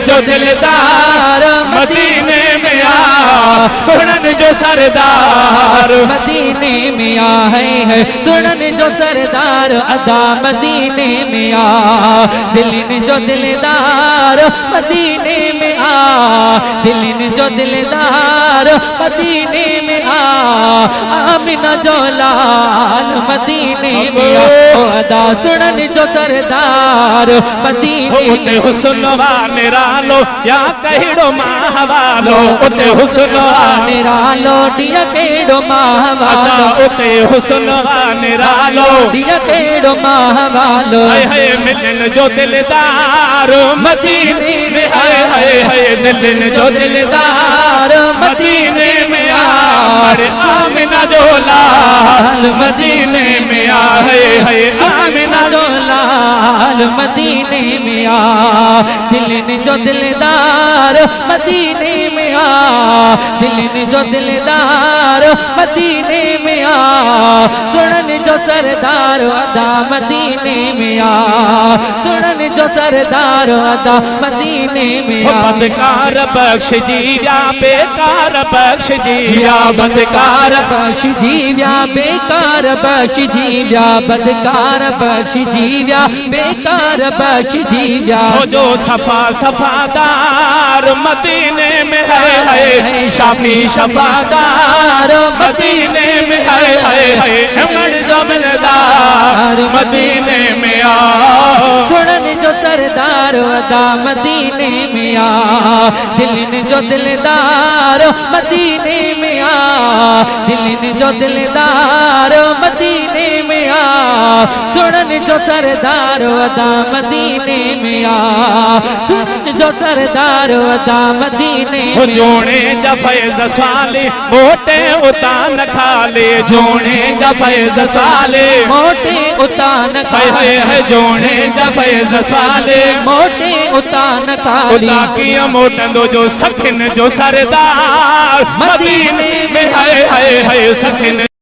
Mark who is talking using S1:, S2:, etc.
S1: जो दिलदार मदीने में आ, सुनन जो सरदार
S2: मदीने में आ है सुनन जो सरदार अदा मदीने में आ, दिलिन जो दिलदार मदीने में आ, दिलिन जो दिलदार मदीने में आ, आमिना जो लाल मदीने में आ, अदा सुनन जो सरदार मदीने में
S1: हुस्न निरालो या कहिड़ो माहवालो उते हुस्न
S2: निरालो दिया केड़ो माहवालो
S1: उते हुस्न निरालो
S2: दिया केड़ो माहवालो
S1: है मिलन जो दिलदार मदीने में है मिलन जो दिलदार मदीने में आ, आमिना जो लाल मदीने में आ, है आमिना जो
S2: लाल मदीने में आ, दिलिन जो दिलदार मदीने में आ, दिलिन जो दिलदार मदीने में आ, सुनन जो सरदार अदा मदीने में आ, सुनन जो सरदार अदा मदीने में आ,
S1: बदकार बख्श जीव्या बेकार बख्श जीव्या
S2: बदकार बख्श जीव्या बेकार बख्श जीव्या बदकार बख्श जीव्या बेकार बख्श जीव्या
S1: जो सफा सफादार मदीने में है शाफी शफादार मदीने में है अमर जमलदार मदीने में आ,
S2: सुनन जो सरदार अदा मदीने में आ, दिलिन जो दिलदार मदीने में आ, दिलिन जो दिलदार मदीने में आ, सुनन जो सरदार अदा मदीने में आ, सुनन जो सरदार अदा मदीने में
S1: जोड़े जफैज साले मोटे उतान खाले जोड़े जफैज साले
S2: मोटे उतान खाले
S1: है जोड़े जफैज साले
S2: मोटे उतान खाले
S1: किया मोटंदो जो सखिन जो सरदार मदीने में है सखिन